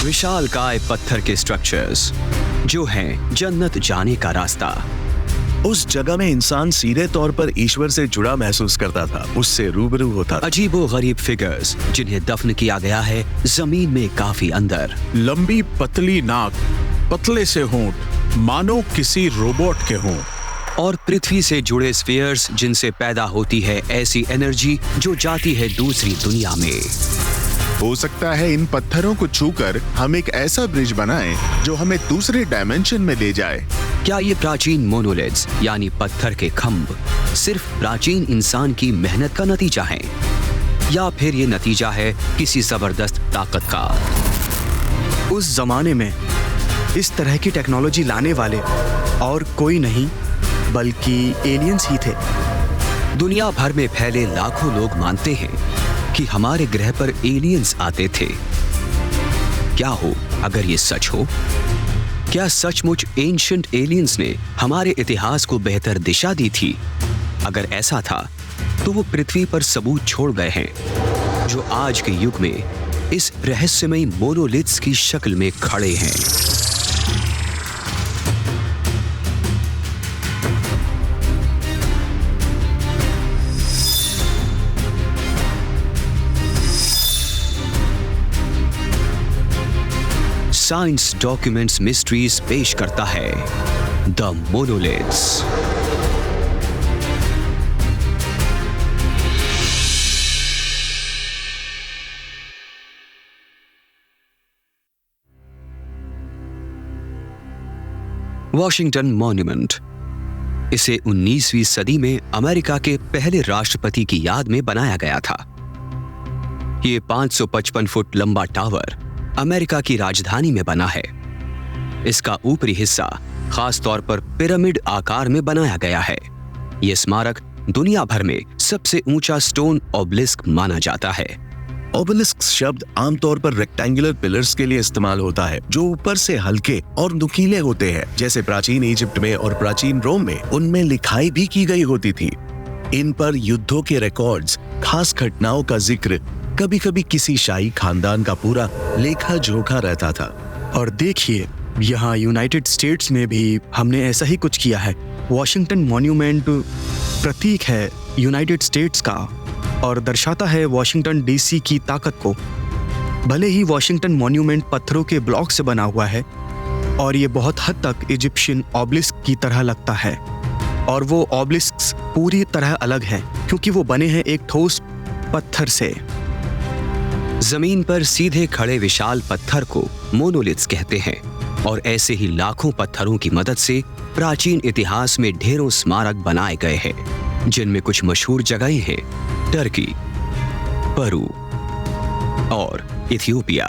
विशालकाय पत्थर के स्ट्रक्चर्स जो हैं जन्नत जाने का रास्ता। उस जगह में इंसान सीधे तौर पर ईश्वर से जुड़ा महसूस करता था, उससे रूबरू होता था। अजीबो-गरीब फिगर्स जिन्हें दफन किया गया है जमीन में काफी अंदर। लंबी पतली नाक, पतले से होंठ, मानो किसी रोबोट के हों। और पृथ्वी से जुड़े स्फीयर्स जिनसे पैदा होती है ऐसी एनर्जी जो जाती है दूसरी दुनिया में। हो सकता है इन पत्थरों को छूकर हम एक ऐसा ब्रिज बनाएं जो हमें दूसरे डायमेंशन में ले जाए। क्या ये प्राचीन मोनोलिथ्स यानी पत्थर के खंभ सिर्फ प्राचीन इंसान की मेहनत का नतीजा है, या फिर ये नतीजा है किसी जबरदस्त ताकत का? उस जमाने में इस तरह की टेक्नोलॉजी लाने वाले और कोई नहीं बल्कि एलियंस ही थे। दुनिया भर में फैले लाखों लोग मानते हैं कि हमारे ग्रह पर एलियंस आते थे। क्या हो अगर ये सच हो? क्या सचमुच एंशिएंट एलियंस ने हमारे इतिहास को बेहतर दिशा दी थी? अगर ऐसा था तो वो पृथ्वी पर सबूत छोड़ गए हैं जो आज के युग में इस रहस्यमयी मोनोलिथ्स की शक्ल में खड़े हैं। साइंस डॉक्यूमेंट्स मिस्ट्रीज पेश करता है द मोनोलिथ्स। Washington monument. इसे 19वीं सदी में अमेरिका के पहले राष्ट्रपति की याद में बनाया गया था। ये 555 फुट लंबा टावर अमेरिका की राजधानी में बना है। इसका ऊपरी हिस्सा खास तौर पर पिरामिड आकार में बनाया गया है। यह स्मारक दुनिया भर में सबसे ऊंचा स्टोन ऑबलिस्क माना जाता है। ऑबलिस्क शब्द आमतौर पर रेक्टेंगुलर पिलर्स के लिए इस्तेमाल होता है जो ऊपर से हल्के और नुकीले होते हैं, जैसे प्राचीन इजिप्ट में और प्राचीन रोम में उनमें लिखाई भी की गई होती थी। इन पर युद्धों के रिकॉर्ड्स, खास घटनाओं का जिक्र, कभी कभी किसी शाही खानदान का पूरा लेखा जोखा रहता था। और देखिए, यहाँ यूनाइटेड स्टेट्स में भी हमने ऐसा ही कुछ किया है। वॉशिंगटन मॉन्यूमेंट प्रतीक है यूनाइटेड स्टेट्स का और दर्शाता है वॉशिंगटन डीसी की ताकत को। भले ही वॉशिंगटन मॉन्यूमेंट पत्थरों के ब्लॉक से बना हुआ है और ये बहुत हद तक इजिप्शियन ऑबलिस्क की तरह लगता है, और वो ऑबलिस्क्स पूरी तरह अलग हैं क्योंकि वो बने हैं एक ठोस पत्थर से। जमीन पर सीधे खड़े विशाल पत्थर को मोनोलिथ्स कहते हैं, और ऐसे ही लाखों पत्थरों की मदद से प्राचीन इतिहास में ढेरों स्मारक बनाए गए हैं, जिनमें कुछ मशहूर जगहें हैं टर्की, पेरू और इथियोपिया।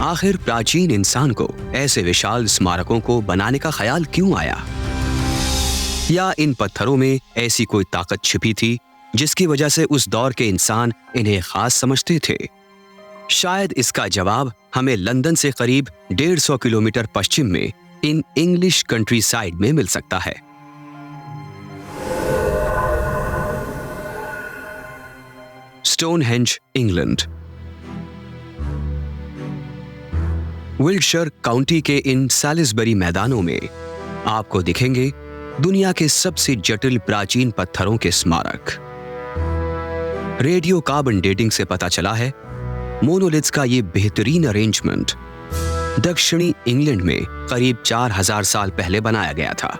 आखिर प्राचीन इंसान को ऐसे विशाल स्मारकों को बनाने का ख्याल क्यों आया? या इन पत्थरों में ऐसी कोई ताकत छिपी थी जिसकी वजह से उस दौर के इंसान इन्हें खास समझते थे? शायद इसका जवाब हमें लंदन से करीब 150 किलोमीटर पश्चिम में इन इंग्लिश कंट्री साइड में मिल सकता है। Stonehenge, England. विल्टशर काउंटी के इन सैलिसबरी मैदानों में आपको दिखेंगे दुनिया के सबसे जटिल प्राचीन पत्थरों के स्मारक। रेडियो कार्बन डेटिंग से पता चला है मोनोलिथ्स का ये बेहतरीन अरेंजमेंट दक्षिणी इंग्लैंड में करीब 4000 साल पहले बनाया गया था।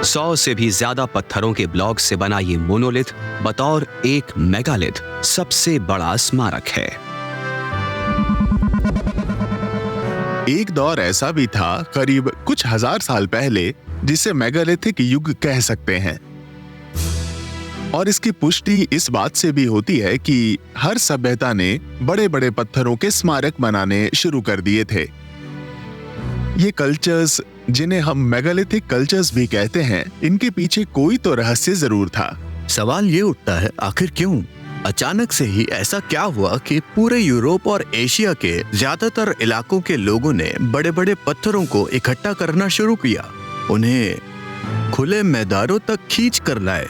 100 से भी ज्यादा पत्थरों के ब्लॉक से बना ये मोनोलिथ बतौर एक मेगालिथ सबसे बड़ा स्मारक है। एक दौर ऐसा भी था करीब कुछ हजार साल पहले जिसे मेगालिथिक युग कह सकते हैं, और इसकी पुष्टि इस बात से भी होती है कि हर सभ्यता ने बड़े बड़े पत्थरों के स्मारक बनाने शुरू कर दिए थे। ये कल्चर्स, जिन्हें हम मेगालिथिक कल्चर्स भी कहते हैं, इनके पीछे कोई तो रहस्य जरूर था। सवाल ये उठता है, आखिर क्यों? अचानक से ही ऐसा क्या हुआ कि पूरे यूरोप और एशिया के ज्यादातर इलाकों के लोगों ने बड़े बड़े पत्थरों को इकट्ठा करना शुरू किया, उन्हें खुले मैदानों तक खींच कर लाए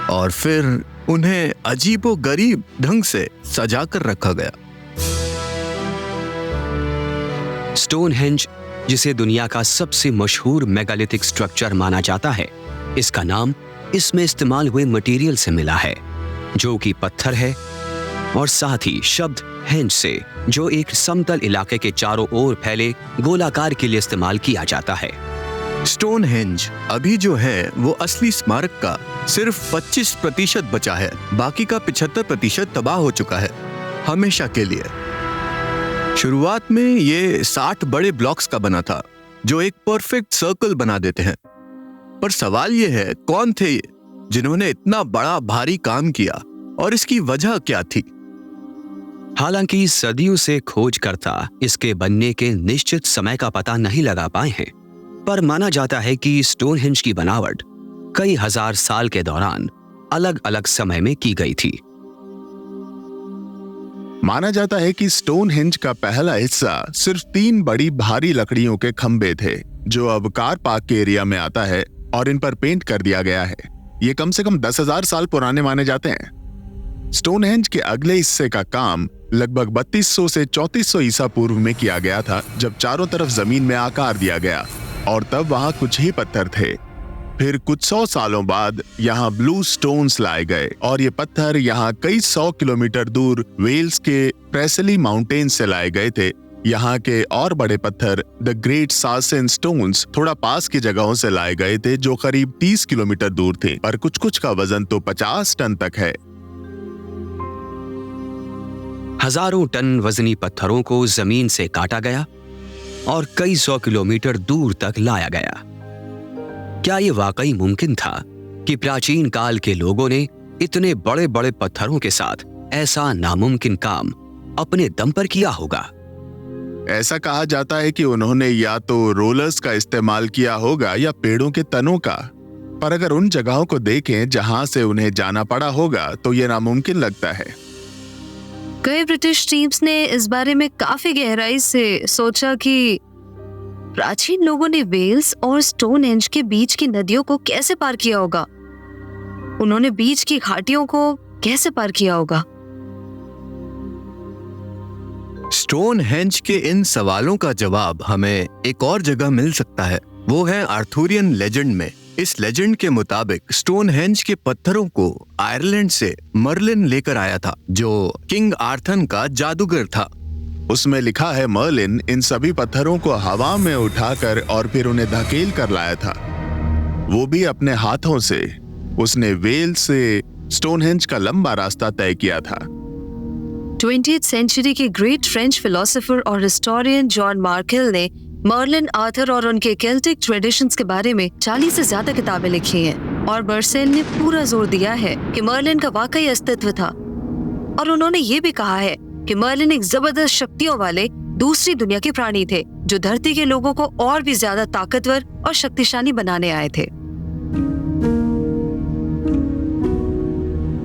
और फिर उन्हें अजीबो गरीब ढंग से सजा कर रखा गया। स्टोनहेंज, जिसे दुनिया का सबसे मशहूर मेगालिथिक स्ट्रक्चर माना जाता है, इसका नाम इसमें इस्तेमाल हुए मटेरियल से मिला है, जो कि पत्थर है, और साथ ही शब्द हेंज से, जो एक समतल इलाके के चारों ओर फैले गोलाकार के लिए इस्तेमाल किया जाता है। स्टोनहेंज अभी जो है वो असली स्मारक का सिर्फ 25% बचा है, बाकी का 75% तबाह हो चुका है हमेशा के लिए। शुरुआत में ये 60 बड़े ब्लॉक्स का बना था जो एक परफेक्ट सर्कल बना देते हैं। पर सवाल ये है, कौन थे ये जिन्होंने इतना बड़ा भारी काम किया और इसकी वजह क्या थी? हालांकि सदियों से खोजकर्ता इसके बनने के निश्चित समय का पता नहीं लगा पाए हैं, पर माना जाता है कि स्टोनहेंज की बनावट कई हजार साल के दौरान अलग अलग समय में की गई थी। माना जाता है कि स्टोनहेंज का पहला हिस्सा सिर्फ 3 बड़ी भारी लकड़ियों के खंभे थे, जो अब कार पार्क के एरिया में आता है, और इन पर पेंट कर दिया गया है। ये कम से कम 10,000 साल पुराने माने जाते हैं। स्टोनहेंज के अगले हिस्से का काम लगभग 3200 से 3400 ईसा पूर्व में किया गया था, जब चारों तरफ जमीन में आकार दिया गया, और तब वहां कुछ ही पत्थर थे। फिर कुछ 100 सालों बाद यहाँ ब्लू स्टोन्स लाए गए, और ये पत्थर यहाँ कई 100 किलोमीटर दूर वेल्स के प्रेसली माउंटेन से लाए गए थे। यहाँ के और बड़े पत्थर द ग्रेट सार्सेन स्टोन्स थोड़ा पास की जगहों से लाए गए थे, जो करीब 30 किलोमीटर दूर थे, पर कुछ का वजन तो 50 टन तक है। हजारों टन वजनी पत्थरों को जमीन से काटा गया और कई 100 किलोमीटर दूर तक लाया गया। क्या ये वाकई मुमकिन था कि प्राचीन काल के लोगों ने इतने बड़े बड़े पत्थरों के साथ ऐसा नामुमकिन काम अपने दम पर किया होगा? ऐसा कहा जाता है कि उन्होंने या तो रोलर्स का इस्तेमाल किया होगा या पेड़ों के तनों का, पर अगर उन जगहों को देखें जहां से उन्हें जाना पड़ा होगा तो ये नामुमकिन लगता है। कई ब्रिटिश टीम्स ने इस बारे में काफी गहराई से सोचा कि प्राचीन लोगों ने वेल्स और स्टोनहेंज के बीच की नदियों को कैसे पार किया होगा। उन्होंने बीच की घाटियों को कैसे पार किया होगा। स्टोनहेंज के इन सवालों का जवाब हमें एक और जगह मिल सकता है, वो है आर्थुरियन लेजेंड में। इस लेजेंड के मुताबिक स्टोनहेंज के पत्थरों को आयरलैंड से मर्लिन लेकर आया था, जो किंग आर्थन का जादूगर था। उसमें लिखा है मर्लिन इन सभी पत्थरों को हवा में उठाकर और फिर उन्हें धकेल कर लाया था, वो भी अपने हाथों से। उसने वेल्स से स्टोनहेंज का लंबा रास्ता तय किया था। 20th सेंचुरी के ग्रेट फ्रेंच फिलोसोफर और हिस्टोरियन जॉन मार्केल ने मर्लिन, आर्थर और उनके केल्टिक ट्रेडिशंस के बारे में 40 से ज्यादा किताबें लिखी हैं, और बर्सेल ने पूरा जोर दिया है कि मर्लिन का वाकई अस्तित्व था। और उन्होंने ये भी कहा है कि मर्लिन एक जबरदस्त शक्तियों वाले दूसरी दुनिया के प्राणी थे, जो धरती के लोगों को और भी ज्यादा ताकतवर और शक्तिशाली बनाने आए थे।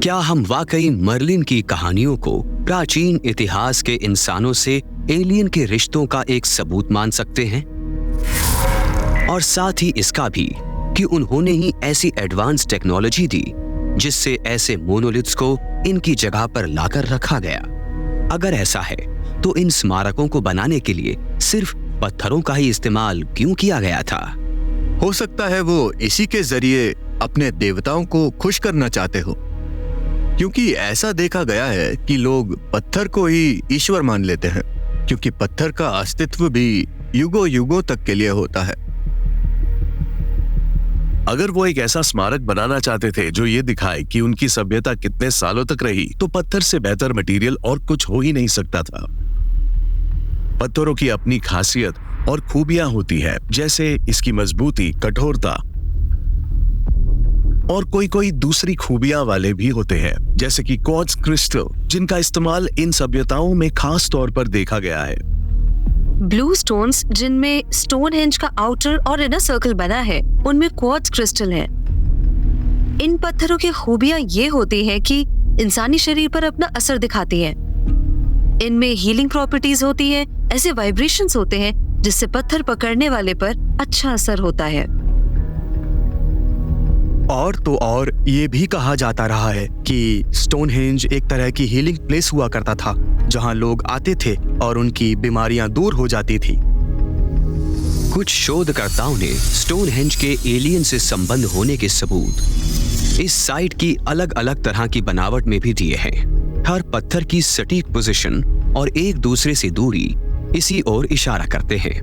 क्या हम वाकई मर्लिन की कहानियों को प्राचीन इतिहास के इंसानों से एलियन के रिश्तों का एक सबूत मान सकते हैं? और साथ ही इसका भी कि उन्होंने ही ऐसी एडवांस टेक्नोलॉजी दी जिससे ऐसे मोनोलिथ्स को इनकी जगह पर लाकर रखा गया। अगर ऐसा है तो इन स्मारकों को बनाने के लिए सिर्फ पत्थरों का ही इस्तेमाल क्यों किया गया था? हो सकता है वो इसी के जरिए अपने देवताओं को खुश करना चाहते हो, क्योंकि ऐसा देखा गया है कि लोग पत्थर को ही ईश्वर मान लेते हैं, क्योंकि पत्थर का अस्तित्व भी युगों युगों तक के लिए होता है। अगर वो एक ऐसा स्मारक बनाना चाहते थे जो ये दिखाए कि उनकी सभ्यता कितने सालों तक रही, तो पत्थर से बेहतर मटेरियल और कुछ हो ही नहीं सकता था। पत्थरों की अपनी खासियत और खूबियां होती है, जैसे इसकी मजबूती, कठोरता, और कोई दूसरी खूबियां वाले भी होते हैं, जैसे कि क्वार्ट्ज क्रिस्टल, जिनका इस्तेमाल इन सभ्यताओं में खास तौर पर देखा गया है। ब्लू स्टोन्स, जिनमें स्टोनहेंज का आउटर और इनर सर्कल बना है, उनमें क्वार्ट्ज क्रिस्टल है। इन पत्थरों की खूबियां ये होती हैं कि इंसानी शरीर पर अपना असर दिखाती हैं। इनमें हीलिंग प्रॉपर्टीज होती है, ऐसे वाइब्रेशंस होते हैं जिससे पत्थर पकड़ने वाले पर अच्छा असर होता है। और तो और ये भी कहा जाता रहा है कि स्टोनहेंज एक तरह की हीलिंग प्लेस हुआ करता था, जहां लोग आते थे और उनकी बीमारियां दूर हो जाती थी। कुछ शोधकर्ताओं ने स्टोनहेंज के एलियन से संबंध होने के सबूत इस साइट की अलग अलग तरह की बनावट में भी दिए हैं। हर पत्थर की सटीक पोजीशन और एक दूसरे से दूरी इसी ओर इशारा करते हैं।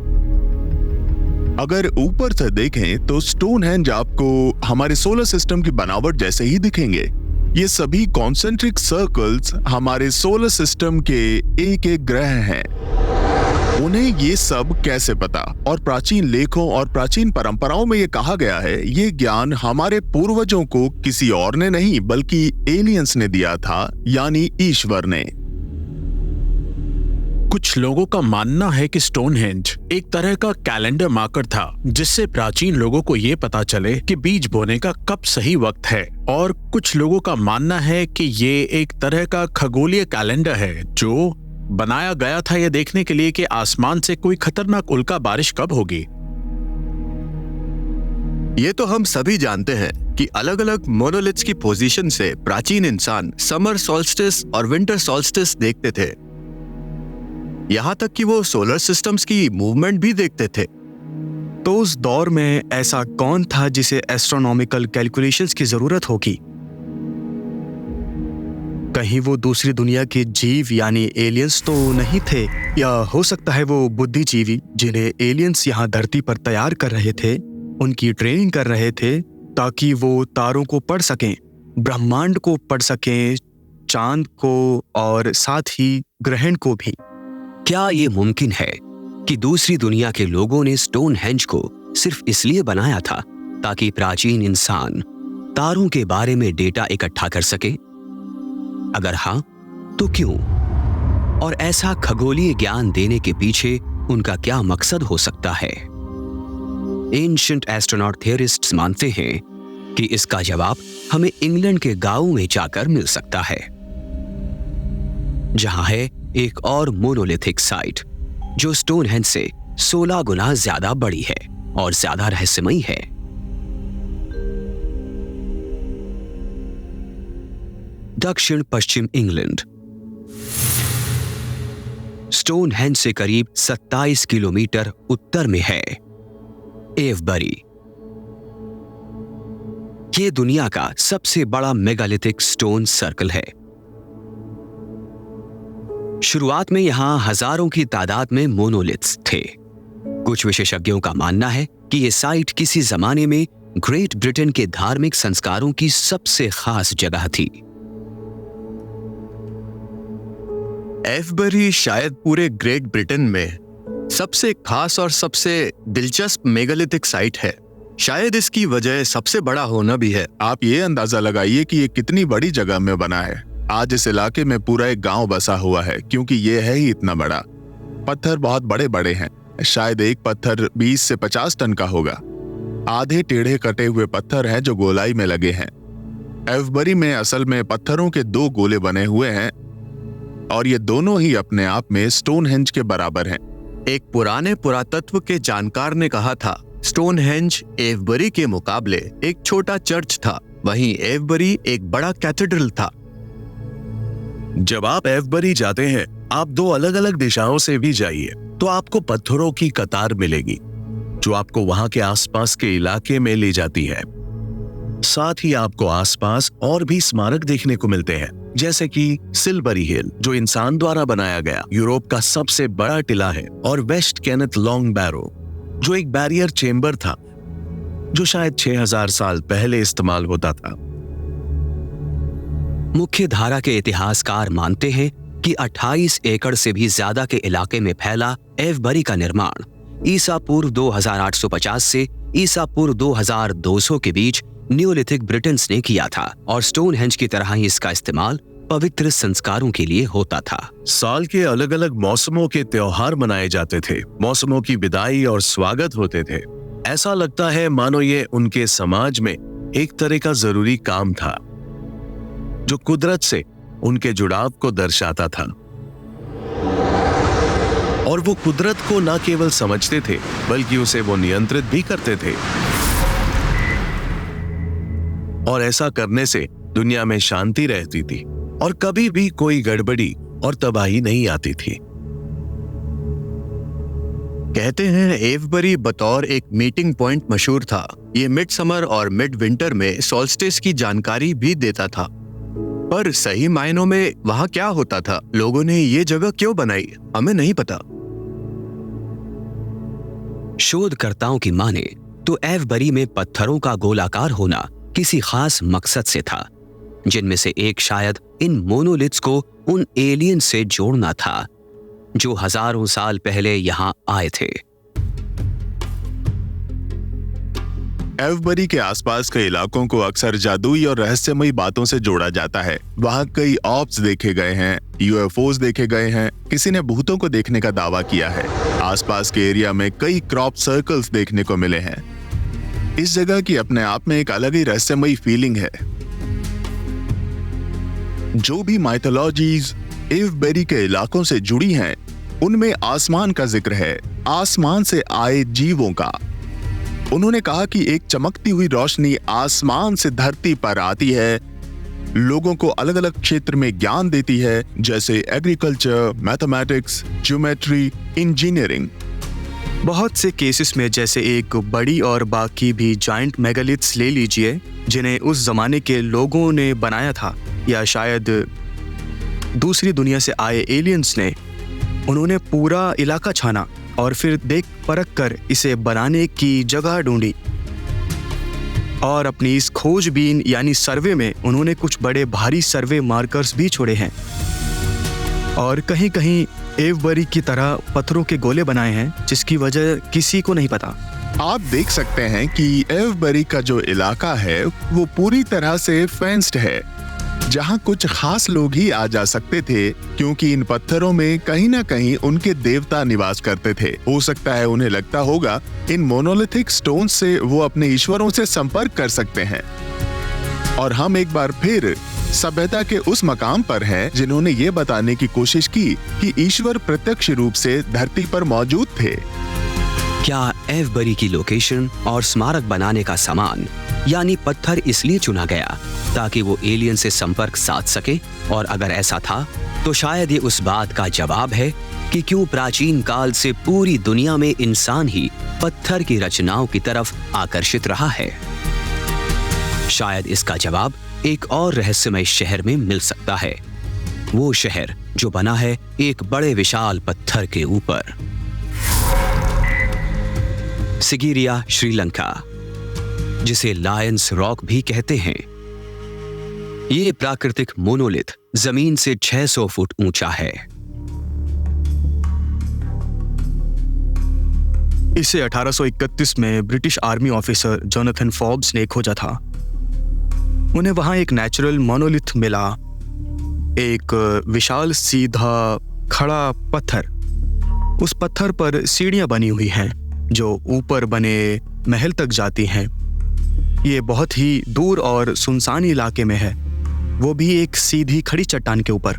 अगर ऊपर से देखें तो स्टोनहेंज आपको हमारे सोलर सिस्टम की बनावट जैसे ही दिखेंगे। ये सभी कॉन्सेंट्रिक सर्कल्स हमारे सोलर सिस्टम के एक एक ग्रह हैं। उन्हें ये सब कैसे पता? और प्राचीन लेखों और प्राचीन परंपराओं में ये कहा गया है, ये ज्ञान हमारे पूर्वजों को किसी और ने नहीं बल्कि एलियंस ने दिया था, यानी ईश्वर ने। कुछ लोगों का मानना है कि स्टोनहेंज एक तरह का कैलेंडर मार्कर था, जिससे प्राचीन लोगों को ये पता चले कि बीज बोने का कब सही वक्त है। और कुछ लोगों का मानना है कि ये एक तरह का खगोलीय कैलेंडर है जो बनाया गया था ये देखने के लिए कि आसमान से कोई खतरनाक उल्का बारिश कब होगी। ये तो हम सभी जानते हैं कि अलग अलग मोनोलिथ्स की पोजीशन से प्राचीन इंसान समर सॉल्स्टिस और विंटर सॉल्स्टिस देखते थे। यहां तक कि वो सोलर सिस्टम्स की मूवमेंट भी देखते थे। तो उस दौर में ऐसा कौन था जिसे एस्ट्रोनॉमिकल कैलकुलेशंस की जरूरत होगी? कहीं वो दूसरी दुनिया के जीव यानी एलियंस तो नहीं थे, या हो सकता है वो बुद्धिजीवी जिन्हें एलियंस यहाँ धरती पर तैयार कर रहे थे, उनकी ट्रेनिंग कर रहे थे ताकि वो तारों को पढ़ सकें, ब्रह्मांड को पढ़ सकें, चांद को और साथ ही ग्रहण को भी। क्या ये मुमकिन है कि दूसरी दुनिया के लोगों ने स्टोनहेंज को सिर्फ इसलिए बनाया था ताकि प्राचीन इंसान तारों के बारे में डेटा इकट्ठा कर सके? अगर हाँ, तो क्यों? और ऐसा खगोलीय ज्ञान देने के पीछे उनका क्या मकसद हो सकता है? एंशिएंट एस्ट्रोनॉट थियरिस्ट्स मानते हैं कि इसका जवाब हमें इंग्लैंड के गांवों में जाकर मिल सकता है, जहां है एक और मोनोलिथिक साइट जो स्टोनहेंज से 16 गुना ज्यादा बड़ी है और ज्यादा रहस्यमयी है। दक्षिण पश्चिम इंग्लैंड। स्टोनहेंज से करीब 27 किलोमीटर उत्तर में है एवबरी। यह दुनिया का सबसे बड़ा मेगालिथिक स्टोन सर्कल है। शुरुआत में यहां हजारों की तादाद में मोनोलिथ्स थे। कुछ विशेषज्ञों का मानना है कि यह साइट किसी जमाने में ग्रेट ब्रिटेन के धार्मिक संस्कारों की सबसे खास जगह थी। एवबरी शायद पूरे ग्रेट ब्रिटेन में सबसे खास और सबसे दिलचस्प मेगालिथिक साइट है। शायद इसकी वजह सबसे बड़ा होना भी है। आप ये अंदाजा लगाइए कि ये कितनी बड़ी जगह में बना है। आज इस इलाके में पूरा एक गांव बसा हुआ है, क्योंकि ये है ही इतना बड़ा। पत्थर बहुत बड़े बड़े हैं। शायद एक पत्थर 20 से 50 टन का होगा। आधे टेढ़े कटे हुए पत्थर हैं जो गोलाई में लगे हैं। एवबरी में असल में पत्थरों के 2 गोले बने हुए हैं और ये दोनों ही अपने आप में स्टोनहेंज के बराबर हैं। एक पुराने पुरातत्व के जानकार ने कहा था, स्टोनहेंज एवबरी के मुकाबले एक छोटा चर्च था, वहीं एवबरी एक बड़ा कैथेड्रल था। जब आप एवबरी जाते हैं, आप 2 अलग अलग दिशाओं से भी जाइए तो आपको पत्थरों की कतार मिलेगी जो आपको वहां के आसपास के इलाके में ले जाती है। साथ ही आपको आसपास और भी स्मारक देखने को मिलते हैं, जैसे कि सिल्बरी हिल जो इंसान द्वारा बनाया गया यूरोप का सबसे बड़ा टिला है, और वेस्ट केनेथ लॉन्ग बैरो जो एक बैरियर चेंबर था जो शायद 6000 साल पहले इस्तेमाल होता था। मुख्य धारा के इतिहासकार मानते हैं कि 28 एकड़ से भी ज्यादा के इलाके में फैला एवबरी का निर्माण ईसा पूर्व 2850 से ईसा पूर्व 2200 के बीच न्यूलिथिक ब्रिटेन्स ने किया था, और स्टोनहेंज की तरह ही इसका इस्तेमाल पवित्र संस्कारों के लिए होता था। साल के अलग अलग मौसमों के त्योहार मनाए जाते थे, मौसमों की विदाई और स्वागत होते थे। ऐसा लगता है मानो ये उनके समाज में एक तरह का जरूरी काम था जो कुदरत से उनके जुड़ाव को दर्शाता था। और वो कुदरत को न केवल समझते थे बल्कि उसे वो नियंत्रित भी करते थे, और ऐसा करने से दुनिया में शांति रहती थी और कभी भी कोई गड़बड़ी और तबाही नहीं आती थी। कहते हैं एवबरी बतौर एक मीटिंग पॉइंट मशहूर था। ये मिड समर और मिड विंटर में सॉल्स्टिस की जानकारी भी देता था। पर सही मायनों में वहाँ क्या होता था, लोगों ने ये जगह क्यों बनाई, हमें नहीं पता। शोधकर्ताओं की माने तो एवबरी में पत्थरों का गोलाकार होना किसी खास मकसद से था, जिनमें से एक शायद इन मोनोलिथ्स को उन एलियन से जोड़ना था जो हजारों साल पहले यहां आए थे। एवबरी के आसपास के इलाकों को अक्सर जादुई और रहस्यमयी बातों से जोड़ा जाता है। वहाँ कई ऑब्स देखे गए हैं, यूएफओस देखे गए हैं, किसी ने भूतों को देखने का दावा किया है। आसपास के एरिया में कई क्रॉप सर्कल्स देखने को मिले हैं। इस जगह की अपने आप में एक अलग ही रहस्यमयी फीलिंग है। जो भी माइथोलॉजीज एवबरी के इलाकों से जुड़ी हैं, उनमें आसमान का जिक्र है, आसमान से आए जीवों का। उन्होंने कहा कि एक चमकती हुई रोशनी आसमान से धरती पर आती है, लोगों को अलग अलग क्षेत्र में ज्ञान देती है, जैसे एग्रीकल्चर, मैथमेटिक्स, ज्योमेट्री, इंजीनियरिंग। बहुत से केसेस में, जैसे एक बड़ी और बाकी भी जायंट मेगालिथ्स ले लीजिए, जिन्हें उस जमाने के लोगों ने बनाया था या शायद दूसरी दुनिया से आए एलियंस ने, उन्होंने पूरा इलाका छाना और फिर देख परख कर इसे बनाने की जगह ढूंढी। और अपनी इस खोजबीन यानी सर्वे में उन्होंने कुछ बड़े भारी सर्वे मार्कर्स भी छोड़े हैं और कहीं कहीं एवबरी की तरह पत्थरों के गोले बनाए हैं, जिसकी वजह किसी को नहीं पता। आप देख सकते हैं कि एवबरी का जो इलाका है वो पूरी तरह से फेंस्ड है, जहां कुछ खास लोग ही आ जा सकते थे, क्योंकि इन पत्थरों में कहीं ना कहीं उनके देवता निवास करते थे। हो सकता है उन्हें लगता होगा इन मोनोलिथिक स्टोन से वो अपने ईश्वरों से संपर्क कर सकते हैं। और हम एक बार फिर सभ्यता के उस मकाम पर हैं जिन्होंने ये बताने की कोशिश की कि ईश्वर प्रत्यक्ष रूप से धरती पर मौजूद थे। क्या एवबरी की लोकेशन और स्मारक बनाने का सामान यानी पत्थर इसलिए चुना गया ताकि वो एलियन से संपर्क साध सके? और अगर ऐसा था तो शायद ये उस बात का जवाब है कि क्यों प्राचीन काल से पूरी दुनिया में इंसान ही पत्थर की रचनाओं की तरफ आकर्षित रहा है। शायद इसका जवाब एक और रहस्यमय शहर में मिल सकता है, वो शहर जो बना है एक बड़े विशाल पत्थर के ऊपर। सिगिरिया, श्रीलंका, जिसे लायंस रॉक भी कहते हैं। ये प्राकृतिक मोनोलिथ जमीन से 600 फुट ऊंचा है। इसे 1831 में British army officer Jonathan Forbes ने खोजा था। उन्हें वहां एक नेचुरल मोनोलिथ मिला, एक विशाल सीधा खड़ा पत्थर। उस पत्थर पर सीढ़ियां बनी हुई हैं जो ऊपर बने महल तक जाती हैं। ये बहुत ही दूर और सुनसान इलाके में है, वो भी एक सीधी खड़ी चट्टान के ऊपर।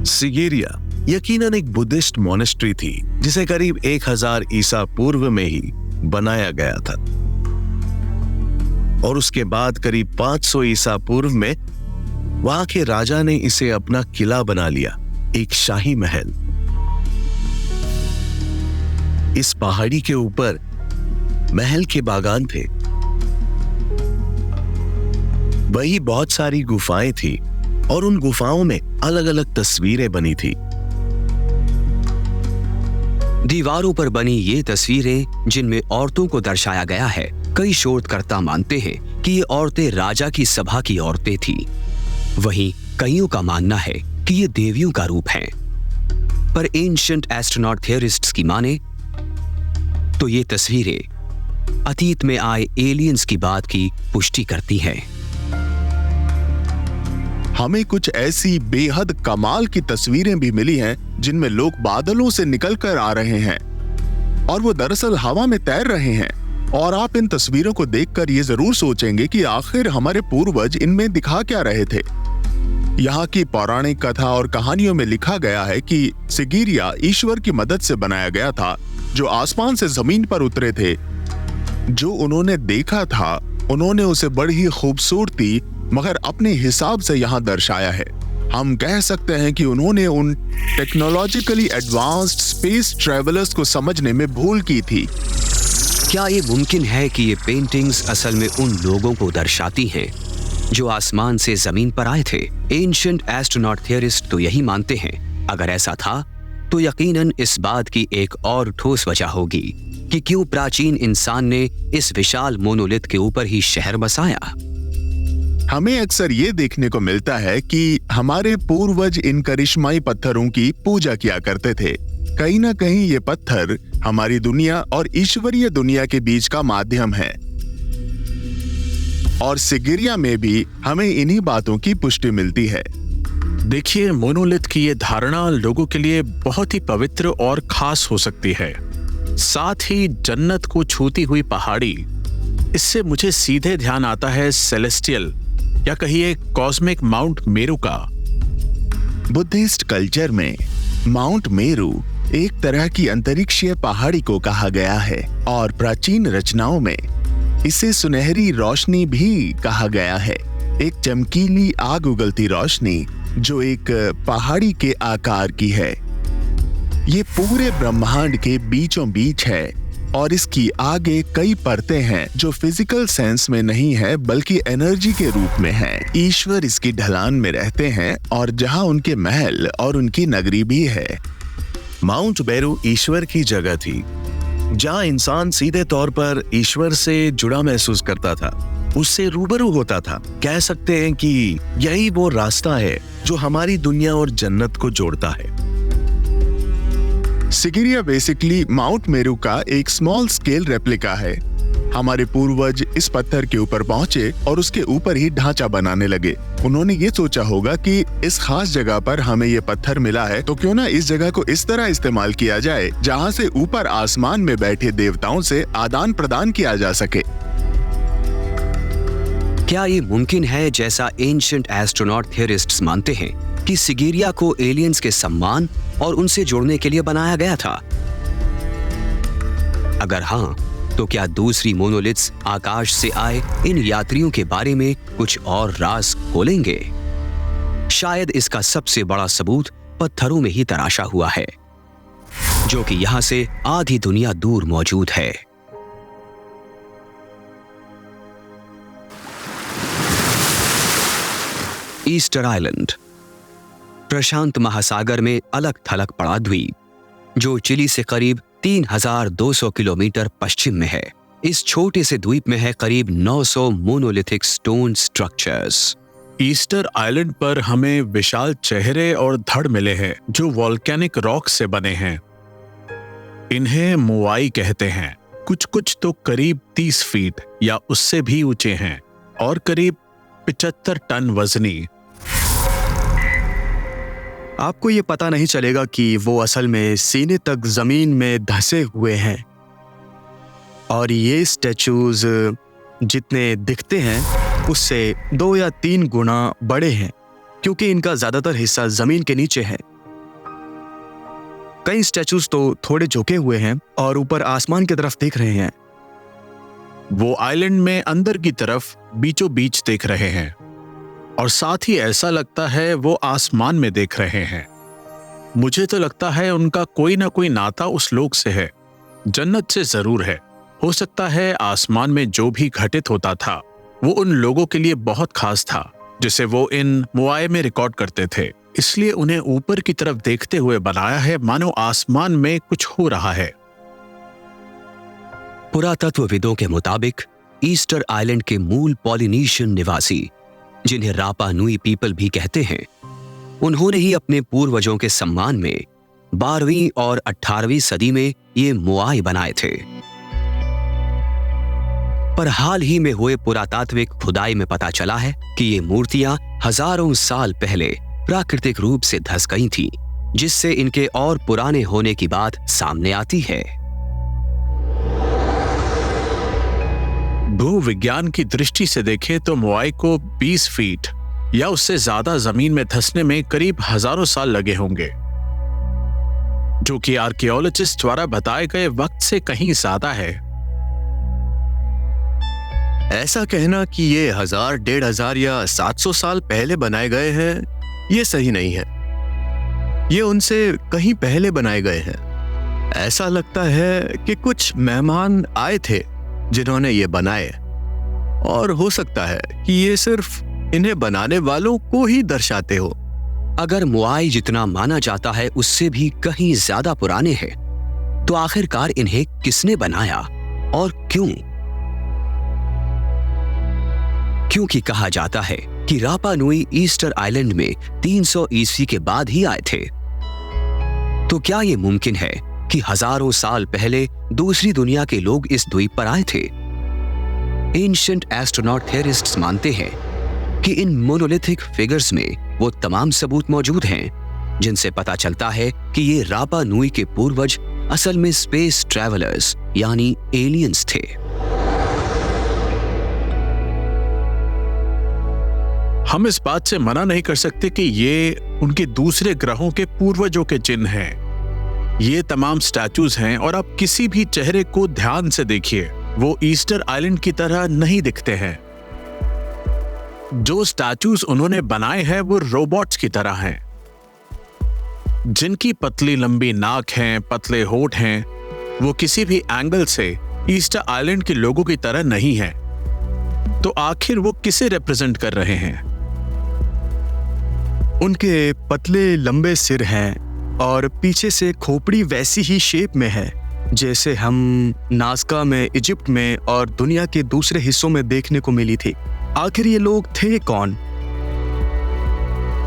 सिगिरिया यकीनन एक बुद्धिस्ट मॉनेस्ट्री थी जिसे करीब 1000 ईसा पूर्व में ही बनाया गया था और उसके बाद करीब 500 ईसा पूर्व में वहां के राजा ने इसे अपना किला बना लिया, एक शाही महल। इस पहाड़ी के ऊपर महल के बागान थे, वही बहुत सारी गुफाएं थी और उन गुफाओं में अलग अलग तस्वीरें बनी थी। दीवारों पर बनी ये तस्वीरें जिनमें औरतों को दर्शाया गया है, कई शोधकर्ता मानते हैं कि ये औरतें राजा की सभा की औरतें थीं। वहीं कईयों का मानना है कि ये देवियों का रूप हैं। पर एंशिएंट एस्ट्रोनॉट थियरिस्ट्स की माने तो ये तस्वीरें अतीत में आए एलियंस की बात की पुष्टि करती हैं। हमें कुछ ऐसी बेहद कमाल की तस्वीरें भी मिली हैं जिनमें लोग बादलों से निकलकर आ रहे हैं और वो दरअसल हवा में तैर रहे हैं। और आप इन तस्वीरों को देखकर ये जरूर सोचेंगे कि आखिर हमारे पूर्वज इनमें दिखा क्या रहे थे। यहाँ की पौराणिक कथा और कहानियों में लिखा गया है कि सिगिरिया ईश्वर की मदद से बनाया गया था, जो आसमान से जमीन पर उतरे थे। जो उन्होंने देखा था, उन्होंने उसे बड़ी ही खूबसूरती मगर अपने हिसाब से यहाँ दर्शाया है। हम कह सकते हैं कि उन्होंने उन टेक्नोलॉजिकली एडवांस्ड स्पेस ट्रैवलर्स को समझने में भूल की थी। क्या ये मुमकिन है कि ये पेंटिंग्स असल में उन लोगों को दर्शाती हैं जो आसमान से जमीन पर आए थे? एंशिएंट एस्ट्रोनॉट थियरिस्ट तो यही मानते हैं। अगर ऐसा था तो यकीनन इस बात की एक और ठोस वजह होगी कि क्यों प्राचीन इंसान ने इस विशाल मोनोलिथ के ऊपर ही शहर बसाया। हमें अक्सर ये देखने को मिलता है कि हमारे पूर्वज इन करिश्माई पत्थरों की पूजा किया करते थे। कहीं ना कहीं ये पत्थर हमारी दुनिया और ईश्वरीय दुनिया के बीच का माध्यम है, और सिगिरिया में भी हमें इन्हीं बातों की पुष्टि मिलती है। देखिए, मोनोलिथ की ये धारणा लोगों के लिए बहुत ही पवित्र और खास हो सकती है। साथ ही जन्नत को छूती हुई पहाड़ी, इससे मुझे सीधे ध्यान आता है सेलेस्टियल या कहिए कॉस्मिक माउंट मेरू का। बुद्धिस्ट कल्चर में माउंट मेरू एक तरह की अंतरिक्षीय पहाड़ी को कहा गया है, और प्राचीन रचनाओं में इसे सुनहरी रोशनी भी कहा गया है। एक चमकीली आग उगलती रोशनी जो एक पहाड़ी के आकार की है। ये पूरे ब्रह्मांड के बीचों बीच है, और इसकी आगे कई परतें हैं जो फिजिकल सेंस में नहीं है बल्कि एनर्जी के रूप में है। ईश्वर इसकी ढलान में रहते हैं, और जहां उनके महल और उनकी नगरी भी है। माउंट मेरू ईश्वर की जगह थी, जहां इंसान सीधे तौर पर ईश्वर से जुड़ा महसूस करता था, उससे रूबरू होता था। कह सकते हैं कि यही वो रास्ता है जो हमारी दुनिया और जन्नत को जोड़ता है। सिगिरिया बेसिकली माउंट मेरू का एक स्मॉल स्केल रेप्लिका है। हमारे पूर्वज इस पत्थर के ऊपर पहुंचे और उसके ऊपर ही ढांचा बनाने लगे। उन्होंने ये सोचा होगा कि इस खास जगह पर हमें ये पत्थर मिला है, तो क्यों ना इस जगह को इस तरह इस्तेमाल किया जाए जहां से ऊपर आसमान में बैठे देवताओं से आदान प्रदान किया जा सके। क्या ये मुमकिन है, जैसा एंशिएंट एस्ट्रोनॉट थियरिस्ट्स मानते हैं, कि सिगिरिया को एलियंस के सम्मान और उनसे जुड़ने के लिए बनाया गया था? अगर हां, तो क्या दूसरी मोनोलिथ्स आकाश से आए इन यात्रियों के बारे में कुछ और राज खोलेंगे? शायद इसका सबसे बड़ा सबूत पत्थरों में ही तराशा हुआ है, जो कि यहां से आधी दुनिया दूर मौजूद है। ईस्टर आइलैंड, प्रशांत महासागर में अलग थलग पड़ा द्वीप, जो चिली से करीब 3200 किलोमीटर पश्चिम में है। इस छोटे से द्वीप में है करीब 900 monolithic stone structures. Easter island पर हमें विशाल चेहरे और धड़ मिले हैं जो वॉल्केनिक रॉक से बने हैं। इन्हें मोआई कहते हैं। कुछ तो करीब 30 फीट या उससे भी ऊंचे हैं और करीब 75 टन वजनी। आपको ये पता नहीं चलेगा कि वो असल में सीने तक जमीन में धंसे हुए हैं, और ये स्टैचूज जितने दिखते हैं उससे 2 या 3 गुना बड़े हैं, क्योंकि इनका ज्यादातर हिस्सा जमीन के नीचे है। कई स्टैचूज तो थोड़े झुके हुए हैं और ऊपर आसमान की तरफ देख रहे हैं। वो आइलैंड में अंदर की तरफ बीचों बीच देख रहे हैं, और साथ ही ऐसा लगता है वो आसमान में देख रहे हैं। मुझे तो लगता है उनका कोई ना कोई नाता उस लोक से है, जन्नत से जरूर है। हो सकता है आसमान में जो भी घटित होता था वो उन लोगों के लिए बहुत खास था, जिसे वो इन मोआई में रिकॉर्ड करते थे। इसलिए उन्हें ऊपर की तरफ देखते हुए बनाया है, मानो आसमान में कुछ हो रहा है। पुरातत्वविदों के मुताबिक ईस्टर आइलैंड के मूल पॉलिनेशियन निवासी, जिन्हें रापा नुई पीपल भी कहते हैं, उन्होंने ही अपने पूर्वजों के सम्मान में 12वीं और 18वीं सदी में ये मोआई बनाए थे। पर हाल ही में हुए पुरातात्विक खुदाई में पता चला है कि ये मूर्तियां हजारों साल पहले प्राकृतिक रूप से धंस गई थीं, जिससे इनके और पुराने होने की बात सामने आती है। भूविज्ञान की दृष्टि से देखें तो मोआई को 20 फीट या उससे ज्यादा जमीन में धंसने में करीब हजारों साल लगे होंगे, जो कि आर्कियोलॉजिस्ट द्वारा बताए गए वक्त से कहीं ज्यादा है। ऐसा कहना कि ये 1000, 1500 या 700 साल पहले बनाए गए हैं, ये सही नहीं है। ये उनसे कहीं पहले बनाए गए हैं। ऐसा लगता है कि कुछ मेहमान आए थे जिन्होंने ये बनाए, और हो सकता है कि ये सिर्फ इन्हें बनाने वालों को ही दर्शाते हो। अगर मोआई जितना माना जाता है उससे भी कहीं ज्यादा पुराने हैं, तो आखिरकार इन्हें किसने बनाया और क्यों? क्योंकि कहा जाता है कि रापा नुई ईस्टर आइलैंड में 300 ईस्वी के बाद ही आए थे। तो क्या ये मुमकिन है कि हजारों साल पहले दूसरी दुनिया के लोग इस द्वीप पर आए थे? एंशिएंट एस्ट्रोनॉट थियरिस्ट्स मानते हैं कि इन मोनोलिथिक फिगर्स में वो तमाम सबूत मौजूद हैं जिनसे पता चलता है कि ये रापा नुई के पूर्वज असल में स्पेस ट्रैवलर्स यानी एलियंस थे। हम इस बात से मना नहीं कर सकते कि ये उनके दूसरे ग्रहों के पूर्वजों के चिन्ह हैं। ये तमाम स्टैचूज हैं और आप किसी भी चेहरे को ध्यान से देखिए, वो ईस्टर आइलैंड की तरह नहीं दिखते हैं। जो स्टैचूज उन्होंने बनाए हैं वो रोबोट्स की तरह हैं, जिनकी पतली लंबी नाक हैं, पतले होंठ हैं। वो किसी भी एंगल से ईस्टर आइलैंड के लोगों की तरह नहीं हैं। तो आखिर वो किसे रिप्रेजेंट कर रहे हैं? उनके पतले लंबे सिर हैं और पीछे से खोपड़ी वैसी ही शेप में है जैसे हम नाज़का में, इजिप्ट में और दुनिया के दूसरे हिस्सों में देखने को मिली थी। आखिर ये लोग थे कौन?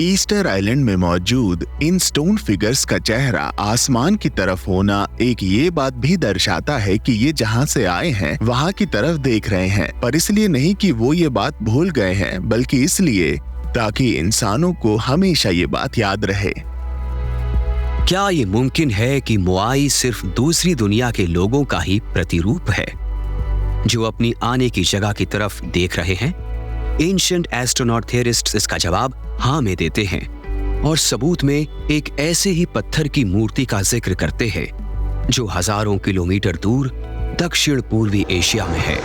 ईस्टर आइलैंड में मौजूद इन स्टोन फिगर्स का चेहरा आसमान की तरफ होना एक ये बात भी दर्शाता है कि ये जहाँ से आए हैं वहाँ की तरफ देख रहे हैं, पर इसलिए नहीं कि वो ये बात भूल गए हैं, बल्कि इसलिए ताकि इंसानों को हमेशा ये बात याद रहे। क्या ये मुमकिन है कि मोआई सिर्फ दूसरी दुनिया के लोगों का ही प्रतिरूप है जो अपनी आने की जगह की तरफ देख रहे हैं? एंशिएंट एस्ट्रोनॉट थियरिस्ट्स इसका जवाब हाँ में देते हैं और सबूत में एक ऐसे ही पत्थर की मूर्ति का जिक्र करते हैं जो हजारों किलोमीटर दूर दक्षिण पूर्वी एशिया में है।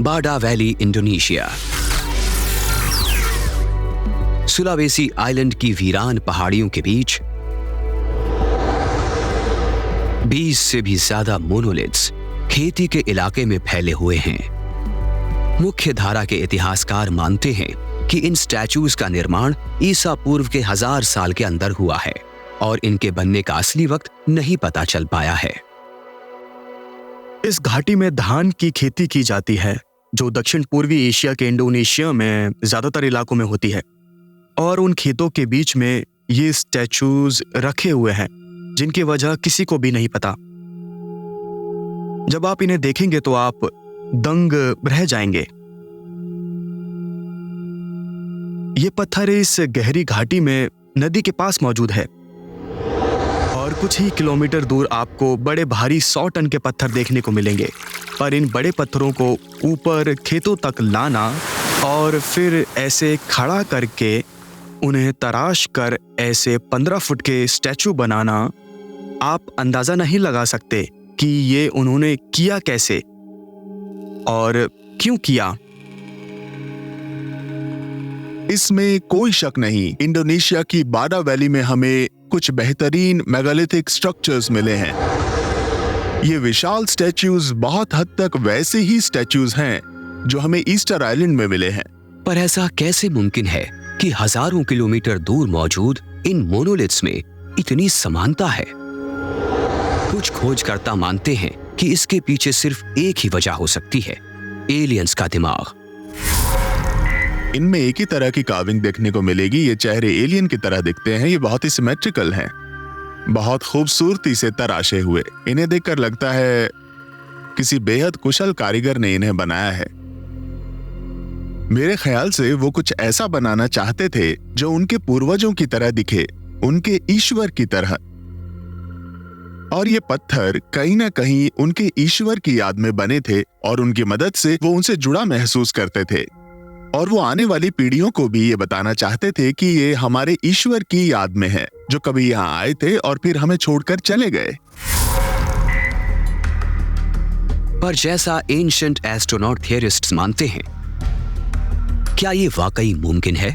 बाडा वैली, इंडोनेशिया। सुलावेसी आइलैंड की वीरान पहाड़ियों के बीच 20 से भी ज्यादा मोनोलिथ्स खेती के इलाके में फैले हुए हैं। मुख्य धारा के इतिहासकार मानते हैं कि इन स्टैचूज का निर्माण ईसा पूर्व के 1000 साल के अंदर हुआ है और इनके बनने का असली वक्त नहीं पता चल पाया है। इस घाटी में धान की खेती की जाती है जो दक्षिण पूर्वी एशिया के इंडोनेशिया में ज्यादातर इलाकों में होती है, और उन खेतों के बीच में ये स्टैचूज रखे हुए हैं जिनकी वजह किसी को भी नहीं पता। जब आप इन्हें देखेंगे तो आप दंग रह जाएंगे। ये पत्थर इस गहरी घाटी में नदी के पास मौजूद है और कुछ ही किलोमीटर दूर आपको बड़े भारी 100 टन के पत्थर देखने को मिलेंगे। पर इन बड़े पत्थरों को ऊपर खेतों तक लाना और फिर ऐसे खड़ा करके उन्हें तराश कर ऐसे 15 फुट के स्टैचू बनाना, आप अंदाजा नहीं लगा सकते कि ये उन्होंने किया कैसे और क्यों किया। इसमें कोई शक नहीं, इंडोनेशिया की बाडा वैली में हमें कुछ बेहतरीन मेगालिथिक स्ट्रक्चर्स मिले हैं। ये विशाल स्टैच्यूज बहुत हद तक वैसे ही स्टैच्यूज हैं जो हमें ईस्टर आइलैंड में मिले हैं। पर ऐसा कैसे मुमकिन है कि हजारों किलोमीटर दूर मौजूद इन मोनोलिथ्स में इतनी समानता है? कुछ खोजकर्ता मानते हैं कि इसके पीछे सिर्फ एक ही वजह हो सकती है, एलियंस का दिमाग। इनमें एक ही तरह की कार्विंग देखने को मिलेगी। ये चेहरे एलियन की तरह दिखते हैं। ये बहुत ही सिमेट्रिकल हैं, बहुत खूबसूरती से तराशे हुए। इन्हें देखकर लगता है किसी बेहद कुशल कारीगर ने इन्हें बनाया है। मेरे ख्याल से वो कुछ ऐसा बनाना चाहते थे जो उनके पूर्वजों की तरह दिखे, उनके ईश्वर की तरह। और ये पत्थर कहीं ना कहीं उनके ईश्वर की याद में बने थे और उनकी मदद से वो उनसे जुड़ा महसूस करते थे। और वो आने वाली पीढ़ियों को भी ये बताना चाहते थे कि ये हमारे ईश्वर की याद में है जो कभी यहाँ आए थे और फिर हमें छोड़कर चले गए। पर जैसा एंशिएंट एस्ट्रोनॉट थियरिस्ट्स मानते हैं, क्या ये वाकई मुमकिन है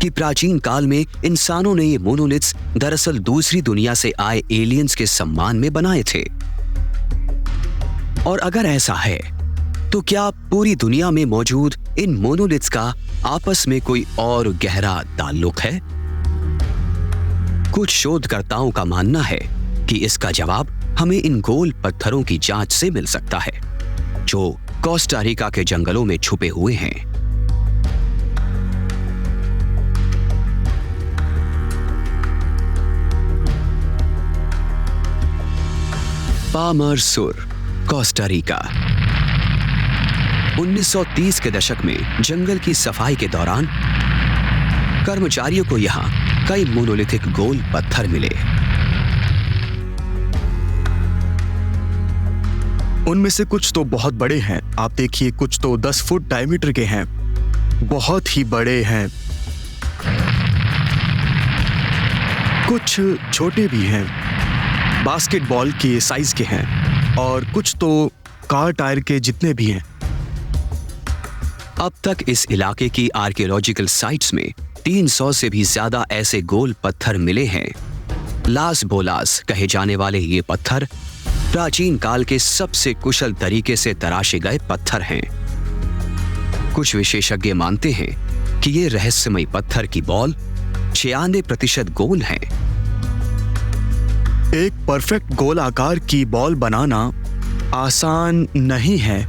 कि प्राचीन काल में इंसानों ने ये मोनोलिथ्स दरअसल दूसरी दुनिया से आए एलियंस के सम्मान में बनाए थे। और अगर ऐसा है तो क्या पूरी दुनिया में मौजूद इन मोनोलिथ्स का आपस में कोई और गहरा ताल्लुक है? कुछ शोधकर्ताओं का मानना है कि इसका जवाब हमें इन गोल पत्थरों की जांच से मिल सकता है जो कोस्टा रिका के जंगलों में छुपे हुए हैं। पामर सुर, कोस्टा रिका। 1930 के दशक में जंगल की सफाई के दौरान कर्मचारियों को यहां कई मोनोलिथिक गोल पत्थर मिले। उनमें से कुछ तो बहुत बड़े हैं, आप देखिए, कुछ तो 10 फुट डायमीटर के हैं, बहुत ही बड़े हैं। कुछ छोटे भी हैं, बास्केटबॉल के साइज के हैं, और कुछ तो कार टायर के जितने भी हैं। अब तक इस इलाके की आर्कियोलॉजिकल साइट्स में 300 से भी ज्यादा ऐसे गोल पत्थर मिले हैं। लास बोलास कहे जाने वाले ये पत्थर प्राचीन काल के सबसे कुशल तरीके से तराशे गए पत्थर हैं। कुछ विशेषज्ञ मानते हैं कि ये रहस्यमयी पत्थर की बॉल 96% गोल हैं। एक परफेक्ट गोल आकार की बॉल बनाना आसान नहीं है,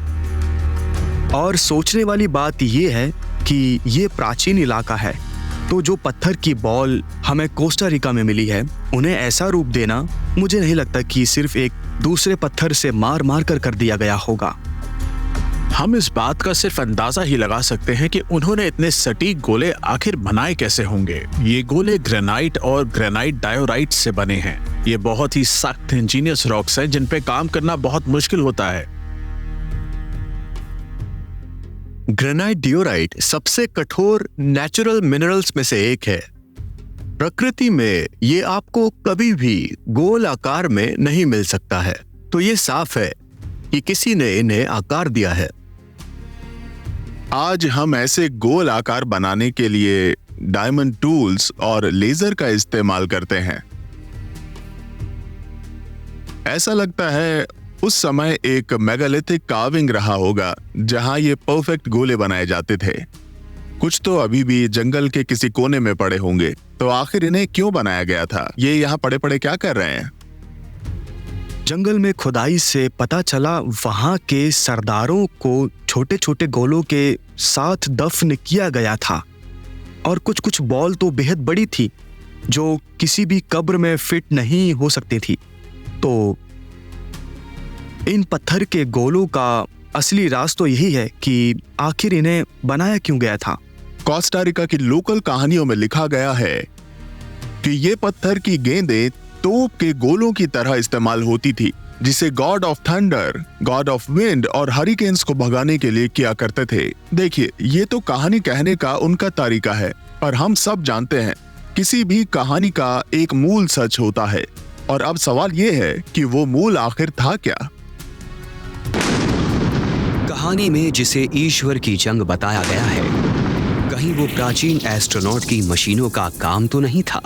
और सोचने वाली बात यह है कि ये प्राचीन इलाका है, तो जो पत्थर की बॉल हमें कोस्टा रिका में मिली है उन्हें ऐसा रूप देना मुझे नहीं लगता कि सिर्फ एक दूसरे पत्थर से मार मार कर दिया गया होगा। हम इस बात का सिर्फ अंदाजा ही लगा सकते हैं कि उन्होंने इतने सटीक गोले आखिर बनाए कैसे होंगे। ये गोले ग्रेनाइट और ग्रेनाइट डायोराइट से बने हैं। ये बहुत ही सख्त इंजीनियस रॉक्स हैं जिन पे काम करना बहुत मुश्किल होता है। ग्रेनाइट डायोराइट सबसे कठोर नेचुरल मिनरल्स में से एक है। प्रकृति में ये आपको कभी भी गोल आकार में नहीं मिल सकता है, तो ये साफ है कि किसी ने इन्हें आकार दिया है। आज हम ऐसे गोल आकार बनाने के लिए डायमंड टूल्स और लेजर का इस्तेमाल करते हैं। ऐसा लगता है उस समय एक मेगालिथिक कार्विंग रहा होगा जहां ये परफेक्ट गोले बनाए जाते थे। कुछ तो अभी भी जंगल के किसी कोने में पड़े होंगे। तो आखिर इन्हें क्यों बनाया गया था? ये यहाँ पड़े पड़े क्या कर रहे हैं? जंगल में खुदाई से पता चला वहां के सरदारों को छोटे छोटे गोलों के साथ दफन किया गया था, और कुछ कुछ बॉल तो बेहद बड़ी थी जो किसी भी कब्र में फिट नहीं हो सकती थी। तो इन पत्थर के गोलों का असली राज तो यही है कि आखिर इन्हें बनाया क्यों गया था। कोस्टा रिका की लोकल कहानियों में लिखा गया है कि ये पत्थर की गेंदें तोप के गोलों की तरह इस्तेमाल होती थी, जिसे God of thunder, God of wind और हरिकेन्स को भगाने के लिए किया करते थे। देखिए, ये तो कहानी कहने का उनका तरीका है, पर हम सब जानते हैं किसी भी कहानी का एक मूल सच होता है। और अब सवाल ये है कि वो मूल आखिर था क्या? कहानी में जिसे ईश्वर की जंग बताया गया है, कहीं वो प्राचीन एस्ट्रोनॉट की मशीनों का काम तो नहीं था,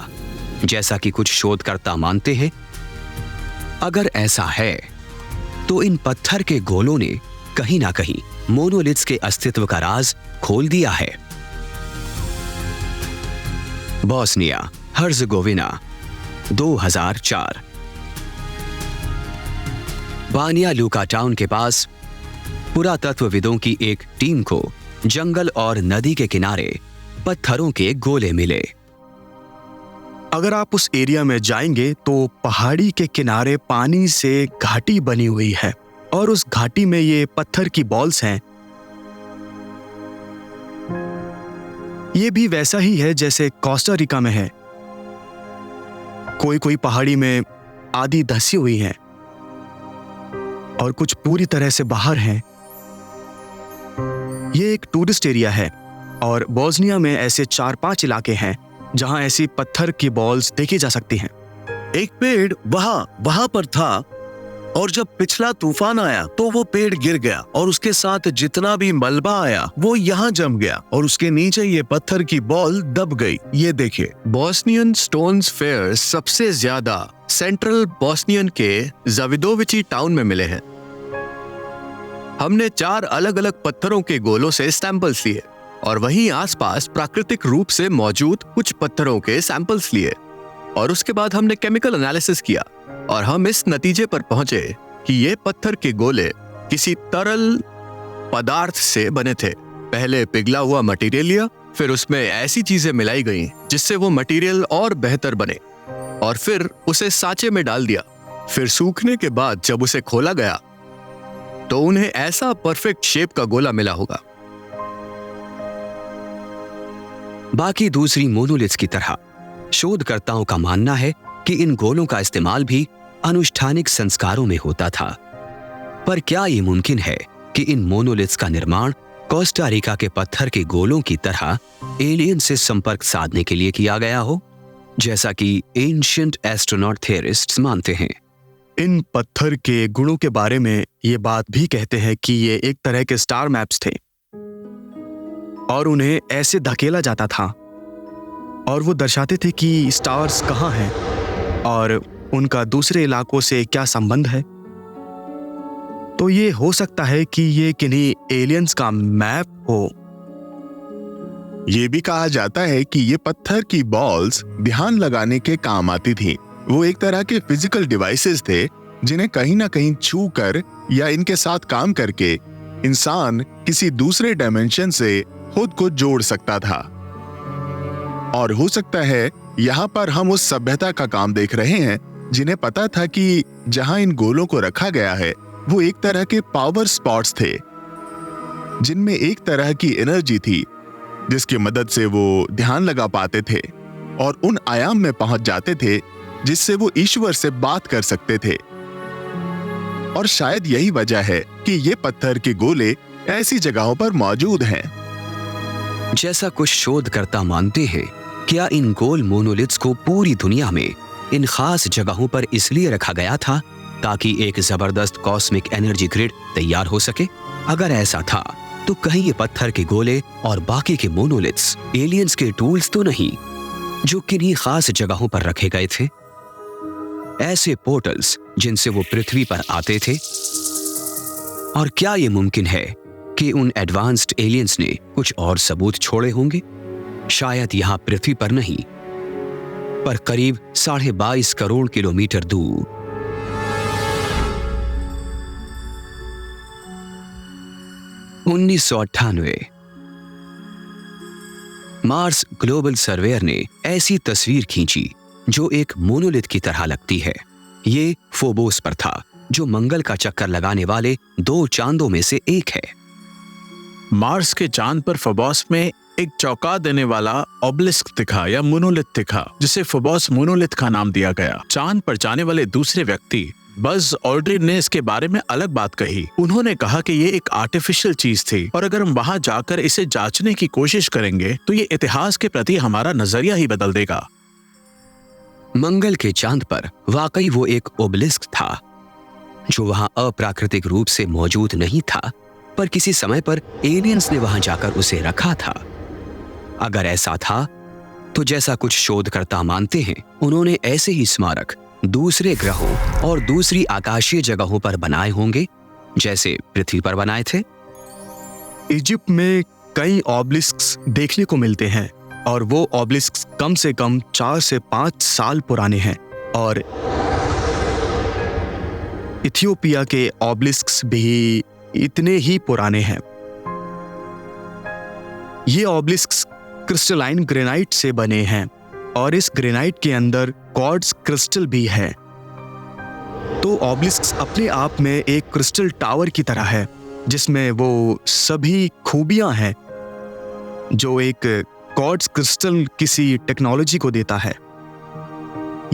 जैसा कि कुछ शोधकर्ता मानते हैं। अगर ऐसा है तो इन पत्थर के गोलों ने कहीं ना कहीं मोनोलिथ्स के अस्तित्व का राज खोल दिया है। बोस्निया हर्ज़ेगोविना 2004। बानिया लूका टाउन के पास पुरातत्वविदों की एक टीम को जंगल और नदी के किनारे पत्थरों के गोले मिले। अगर आप उस एरिया में जाएंगे तो पहाड़ी के किनारे पानी से घाटी बनी हुई है, और उस घाटी में ये पत्थर की बॉल्स हैं। ये भी वैसा ही है जैसे कोस्टा रिका में है। कोई कोई पहाड़ी में आधी धसी हुई है और कुछ पूरी तरह से बाहर हैं। ये एक टूरिस्ट एरिया है, और बोस्निया में ऐसे 4-5 इलाके हैं जहां ऐसी पत्थर की बॉल्स देखी जा सकती हैं। एक पेड़ वहां पर था और जब पिछला तूफान आया तो वो पेड़ गिर गया और उसके साथ जितना भी मलबा आया वो यहाँ जम गया और उसके नीचे ये पत्थर की बॉल दब गई। ये देखिए। बोस्नियन स्टोन्स फेयर सबसे ज्यादा सेंट्रल बोस्नियन के जाविदोविची टाउन में मिले हैं। हमने 4 अलग अलग पत्थरों के गोलों से सैंपल्स लिए और वहीं आसपास प्राकृतिक रूप से मौजूद कुछ पत्थरों के सैंपल्स लिए और उसके बाद हमने केमिकल एनालिसिस किया और हम इस नतीजे पर पहुंचे कि ये पत्थर के गोले किसी तरल पदार्थ से बने थे। पहले पिघला हुआ मटेरियल लिया, फिर उसमें ऐसी चीजें मिलाई गई जिससे वो मटेरियल और बेहतर बने और फिर उसे सांचे में डाल दिया। फिर सूखने के बाद जब उसे खोला गया तो उन्हें ऐसा परफेक्ट शेप का गोला मिला होगा। बाकी दूसरी मोनोलिथ्स की तरह शोधकर्ताओं का मानना है कि इन गोलों का इस्तेमाल भी अनुष्ठानिक संस्कारों में होता था। पर क्या ये मुमकिन है कि इन मोनोलिथ्स का निर्माण कोस्टा रिका के पत्थर के गोलों की तरह एलियन से संपर्क साधने के लिए किया गया हो, जैसा कि एंशिएंट एस्ट्रोनॉट थियरिस्ट्स मानते हैं? इन पत्थर के गुणों के बारे में ये बात भी कहते हैं कि ये एक तरह के स्टार मैप्स थे और उन्हें ऐसे धकेला जाता था और वो दर्शाते थे कि स्टार्स कहाँ हैं और उनका दूसरे इलाकों से क्या संबंध है। तो ये हो सकता है कि ये किन्हीं एलियंस का मैप हो। ये भी कहा जाता है कि ये पत्थर की बॉल्स ध्यान लगाने के काम आती थी। वो एक तरह के फिजिकल डिवाइसेस थे जिन्हें कहीं ना कहीं छू कर या इनके साथ काम करके इंसान किसी दूसरे डायमेंशन से खुद को जोड़ सकता था। और हो सकता है यहाँ पर हम उस सभ्यता का काम देख रहे हैं जिन्हें पता था कि जहाँ इन गोलों को रखा गया है वो एक तरह के पावर स्पॉट्स थे जिनमें एक तरह की एनर्जी थी जिसकी मदद से वो ध्यान लगा पाते थे और उन आयाम में पहुंच जाते थे जिससे वो ईश्वर से बात कर सकते थे। और शायद यही वजह है कि ये पत्थर के गोले ऐसी जगहों पर मौजूद हैं। जैसा कुछ शोधकर्ता मानते हैं, क्या इन गोल मोनोलिथ्स को पूरी दुनिया में इन खास जगहों पर इसलिए रखा गया था ताकि एक जबरदस्त कॉस्मिक एनर्जी ग्रिड तैयार हो सके? अगर ऐसा था तो कहीं ये पत्थर के गोले और बाकी के मोनोलिथ्स एलियंस के टूल्स तो नहीं जो किन्हीं खास जगहों पर रखे गए थे, ऐसे पोर्टल्स जिनसे वो पृथ्वी पर आते थे? और क्या ये मुमकिन है कि उन एडवांस्ड एलियंस ने कुछ और सबूत छोड़े होंगे, शायद यहां पृथ्वी पर नहीं पर करीब 22.5 करोड़ किलोमीटर दूर? उन्नीस मार्स ग्लोबल सर्वेयर ने ऐसी तस्वीर खींची जो एक मोनोलिथ की तरह लगती है। ये फोबोस पर था जो मंगल का चक्कर लगाने वाले 2 चांदों में से एक है। मार्स के चांद पर फोबोस में एक चौंका देने वाला ऑब्लिस्क दिखा या मोनोलिथ दिखा जिसे फोबोस मोनोलिथ का नाम दिया गया। चांद पर जाने वाले दूसरे व्यक्ति बज ऑल्ड्रिन ने इसके बारे में अलग बात कही। उन्होंने कहा कि ये एक आर्टिफिशियल चीज थी और अगर हम वहां जाकर इसे जांचने की कोशिश करेंगे तो ये इतिहास के प्रति हमारा नजरिया ही बदल देगा। मंगल के चांद पर वाकई वो एक ओबलिस्क था जो वहां अप्राकृतिक रूप से मौजूद नहीं था, पर किसी समय पर एलियंस ने वहां जाकर उसे रखा था। अगर ऐसा था तो जैसा कुछ शोधकर्ता मानते हैं, उन्होंने ऐसे ही स्मारक दूसरे ग्रहों और दूसरी आकाशीय जगहों पर बनाए होंगे जैसे पृथ्वी पर बनाए थे। इजिप्ट में कई ऑब्लिस्क्स देखने को मिलते हैं और वो ऑब्लिस्क्स कम से कम 4 से 5 साल पुराने हैं और इथियोपिया के ऑब्लिस्क्स भी इतने ही पुराने हैं। ये ऑब्लिस्क्स क्रिस्टलाइन ग्रेनाइट से बने हैं और इस ग्रेनाइट के अंदर क्वार्ट्ज क्रिस्टल भी है। तो ऑब्लिस्क्स अपने आप में एक क्रिस्टल टावर की तरह है जिसमें वो सभी खूबियां हैं जो एक क्वार्ट्ज क्रिस्टल किसी टेक्नोलॉजी को देता है।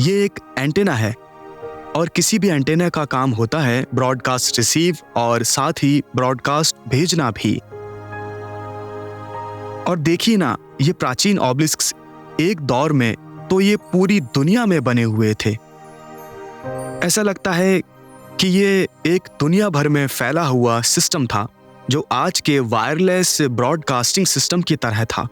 ये एक एंटेना है और किसी भी एंटेना का काम होता है ब्रॉडकास्ट रिसीव और साथ ही ब्रॉडकास्ट भेजना भी। और देखिए ना, ये प्राचीन ऑब्लिस्क्स एक दौर में तो ये पूरी दुनिया में बने हुए थे। ऐसा लगता है कि ये एक दुनिया भर में फैला हुआ सिस्टम था जो आज के वायरलेस ब्रॉडकास्टिंग सिस्टम की तरह था।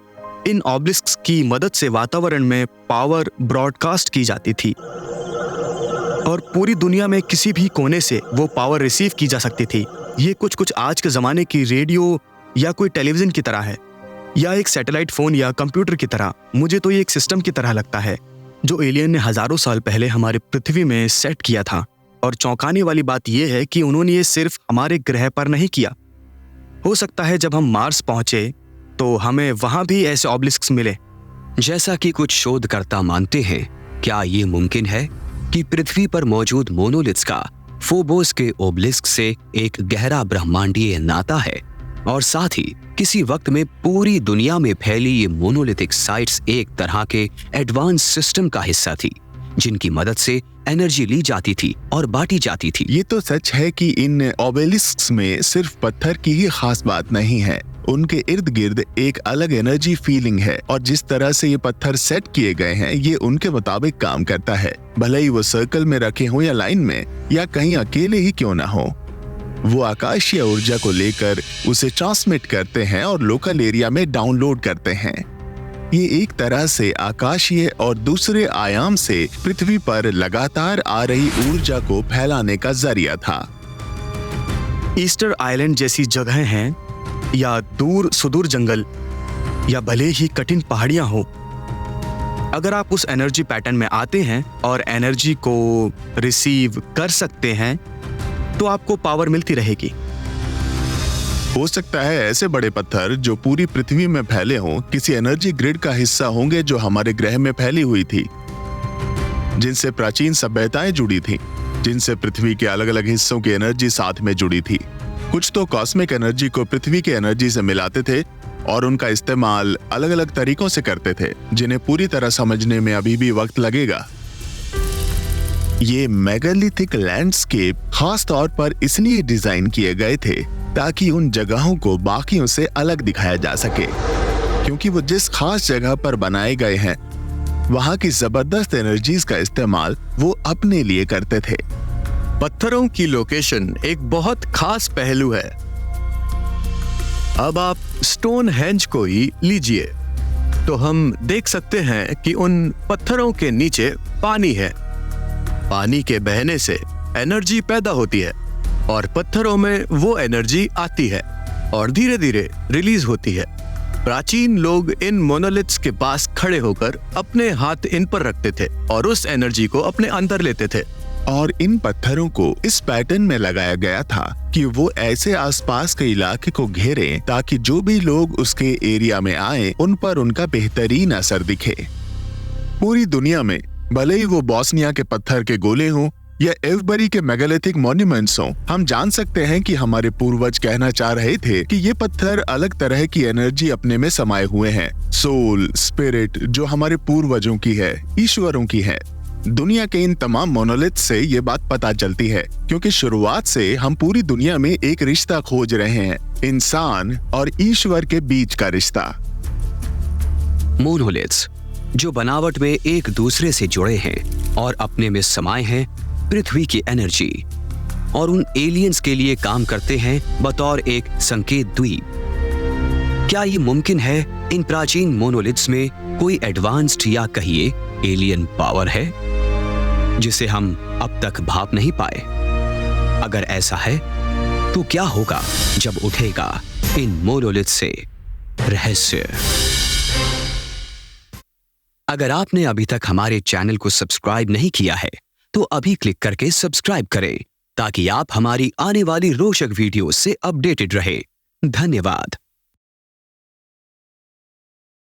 इन ऑब्लिस्क्स की मदद से वातावरण में पावर ब्रॉडकास्ट की जाती थी और पूरी दुनिया में किसी भी कोने से वो पावर रिसीव की जा सकती थी। ये कुछ आज के ज़माने की रेडियो या कोई टेलीविज़न की तरह है, या एक सैटेलाइट फ़ोन या कंप्यूटर की तरह। मुझे तो ये एक सिस्टम की तरह लगता है जो एलियन ने हज़ारों साल पहले हमारे पृथ्वी में सेट किया था। और चौंकाने वाली बात यह है कि उन्होंने ये सिर्फ हमारे ग्रह पर नहीं किया। हो सकता है जब हम मार्स पहुंचे तो हमें वहां भी ऐसे ऑब्लिस्क्स मिले। जैसा कि कुछ शोधकर्ता मानते हैं, क्या ये मुमकिन है कि पृथ्वी पर मौजूद मोनोलिथ्स का फोबोस के ओब्लिस्क से एक गहरा ब्रह्मांडीय नाता है और साथ ही किसी वक्त में पूरी दुनिया में फैली ये मोनोलिथिक साइट्स एक तरह के एडवांस सिस्टम का हिस्सा थी जिनकी मदद से एनर्जी ली जाती थी और बांटी जाती थी। ये तो सच है कि इन ओबेलिस्क्स में सिर्फ पत्थर की ही खास बात नहीं है, उनके इर्द गिर्द एक अलग एनर्जी फीलिंग है और जिस तरह से ये पत्थर सेट किए गए हैं ये उनके मुताबिक काम करता है, भले ही वो सर्कल में रखे हों या लाइन में या कहीं अकेले ही क्यों ना हो। वो आकाशीय ऊर्जा को लेकर उसे ट्रांसमिट करते हैं और लोकल एरिया में डाउनलोड करते हैं। ये एक तरह से आकाशीय और दूसरे आयाम से पृथ्वी पर लगातार आ रही ऊर्जा को फैलाने का जरिया था। ईस्टर आइलैंड जैसी जगहें हैं या दूर सुदूर जंगल या भले ही कठिन पहाड़ियां हो, अगर आप उस एनर्जी पैटर्न में आते हैं और एनर्जी को रिसीव कर सकते हैं तो आपको पावर मिलती रहेगी। हो सकता है ऐसे बड़े पत्थर जो पूरी पृथ्वी में फैले हों किसी एनर्जी ग्रिड का हिस्सा होंगे जो हमारे ग्रह में फैली हुई थी, जिनसे प्राचीन सभ्यताएं जुड़ी थीं, जिनसे पृथ्वी के अलग अलग हिस्सों की एनर्जी साथ में जुड़ी थी। कुछ तो कॉस्मिक एनर्जी को पृथ्वी की एनर्जी से मिलाते थे और उनका इस्तेमाल अलग अलग तरीकों से करते थे जिन्हें पूरी तरह समझने में अभी भी वक्त लगेगा। ये मेगालिथिक लैंडस्केप खास तौर पर इसलिए डिजाइन किए गए थे ताकि उन जगहों को बाकियों से अलग दिखाया जा सके, क्योंकि वो जिस खास जगह पर बनाए गए हैं वहां की जबरदस्त एनर्जीज का इस्तेमाल वो अपने लिए करते थे। पत्थरों की लोकेशन एक बहुत खास पहलू है। अब आप स्टोनहेंज को ही लीजिए तो हम देख सकते हैं कि उन पत्थरों के नीचे पानी है। पानी के बहने से एनर्जी पैदा होती है और पत्थरों में वो एनर्जी आती है और धीरे धीरे रिलीज होती है। प्राचीन लोग इन मोनोलिथ्स के पास खड़े होकर अपने हाथ इन पर रखते थे और उस एनर्जी को अपने अंदर लेते थे। और इन पत्थरों को इस पैटर्न में लगाया गया था कि वो ऐसे आसपास के इलाके को घेरें ताकि जो भी लोग उसके एरिया में आए उन पर उनका बेहतरीन असर दिखे। पूरी दुनिया में भले ही वो बोस्निया के पत्थर के गोले हों या एवबरी के मेगालिथिक मॉन्यूमेंट्स हों, हम जान सकते हैं कि हमारे पूर्वज कहना चाह रहे थे कि ये पत्थर अलग तरह की एनर्जी अपने में समाये हुए हैं, सोल, स्पिरिट जो हमारे पूर्वजों की है, ईश्वरों की है। दुनिया के इन तमाम मोनोलिथ से ये बात पता चलती है क्योंकि शुरुआत से हम पूरी दुनिया में एक रिश्ता खोज रहे हैं, इंसान और ईश्वर के बीच का रिश्ता। मोनोलिथ्स जो बनावट में एक दूसरे से जुड़े हैं और अपने में समाये हैं पृथ्वी की एनर्जी और उन एलियंस के लिए काम करते हैं बतौर एक संकेत द्वीप। क्या ये मुमकिन है इन प्राचीन मोनोलिथ्स में कोई एडवांस्ड या कहिए एलियन पावर है जिसे हम अब तक भाप नहीं पाए? अगर ऐसा है तो क्या होगा जब उठेगा इन मोनोलिथ से रहस्य? अगर आपने अभी तक हमारे चैनल को सब्सक्राइब नहीं किया है तो अभी क्लिक करके सब्सक्राइब करें ताकि आप हमारी आने वाली रोचक वीडियो से अपडेटेड रहे। धन्यवाद।